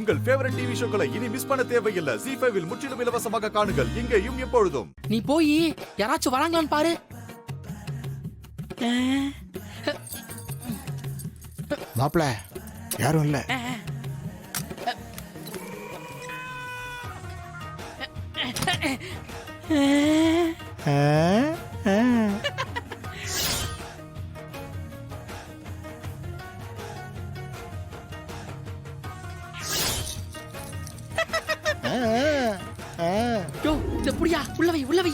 உங்கள் favourite TV ஷோக்களை இனி miss பண்ண தேவையில்லை. ZEE5 இல் முற்றிலும் இலவசமாக காணுங்கள், இங்கேயும் எப்பொழுதும். நீ போய் யாராச்சும் வராங்களான்னு பாரு. மாப்பிள யாரும் இல்ல. புடியா உள்ள வை.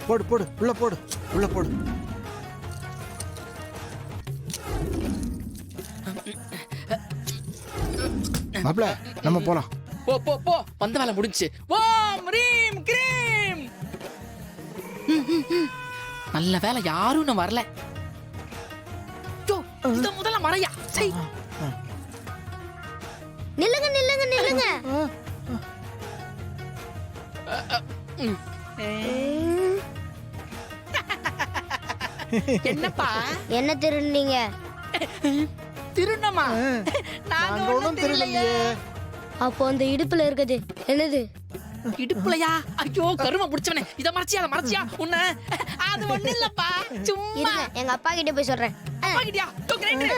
போடு போடு உள்ள போடு உள்ள போடு. மாப்பிள நம்ம போலாம். போ போ போ, வந்த வேலை முடிஞ்சு. ஓம் ரீம் கிரீம். நல்ல வேலை யாரும் இன்னும் வரல. இத முதல்ல மறையா. சரி நில்லுங்க நில்லுங்க நில்லுங்க. என்னப்பா என்ன திருடுனீங்க? திருநமா? நாங்க ஒண்ணும் திருடலையே. அப்போ அந்த இடுப்புல இருக்குது என்னது? இடுப்புலையா? ஐயோ கரும புடிச்சவனே, இத மறைச்சியா உன்ன? அது ஒண்ணு இல்லப்பா, சும்மா. இருங்க எங்க அப்பா கிட்ட போய் சொல்றேன். அப்பா கிட்டயா? தோ கிரைண்டர்.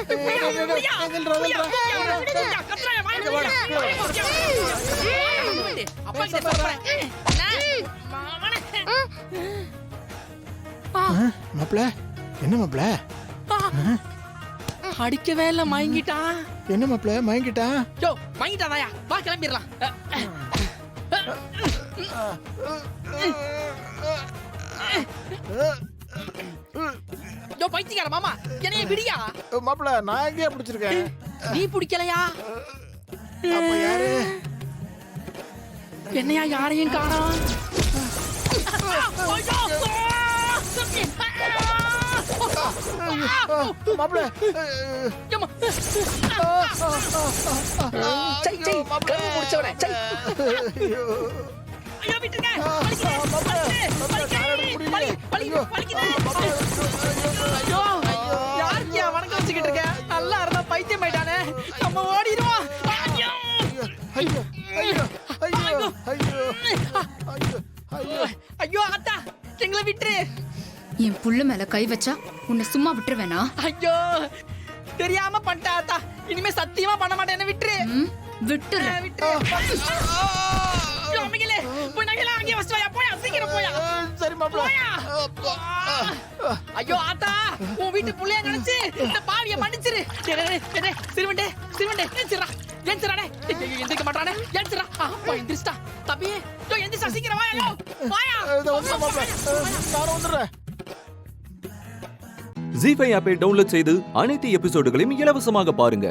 அப்பா கிட்ட சொல்றேன். மாப்பிள என்ன மாப்பிள? அடிக்கவே இல்ல, மயங்கிட்டான். என்ன மாப்பிள மயங்கிட்டான்? யோ மயங்கிட்டாதாயா, வா கிளம்பிடலாம். யோ பைத்தியக்கார மாமா, என்னைய விடியா? மாப்பிள நான் எங்கேயே பிடிச்சிருக்கேன். நீ பிடிக்கலையா? அப்ப யாரு? என்னையா யாரையும் காணோம். மாப்பிள கரும முடிச்சவனே. ஐயோ விட்டுங்க. யாருக்கியா வணக்கம் வச்சுக்கிட்டு இருக்க? நல்லா இருந்தா பைத்தியம் ஆயிட்டானே, நம்ம ஓடிடுவோம். ஐயோ ஆத்தா, எங்களை விட்டுரு. என் புள்ள மேல கை வச்சா உன்னை சும்மா விட்டுருவேனா? ஐயோ தெரியாம பண்ணிட்ட ஆத்தா, இனிமே சத்தியமா பண்ண மாட்டேன், என்ன விட்டுரு. விட்டுரு. சரி மாப்பிள. ஐயோ ஆத்தா, உன் வீட்டு புள்ளைய நினைச்சு இந்த பாவிய மன்னிச்சிரு. சிறுவண்டே ஏன்சிராடே, எந்திரிக்க மாட்டானே, ஏன்சிரா. அப்பா எந்திரிச்சிட்டா. தம்பி யோ எந்திரிச்சா, சீக்கிரம் வாயா. நான் வந்துடுறேன். ZEE5 ஆப்பை டவுன்லோட் செய்து அனைத்து எபிசோடுகளையும் இலவசமாக பாருங்க.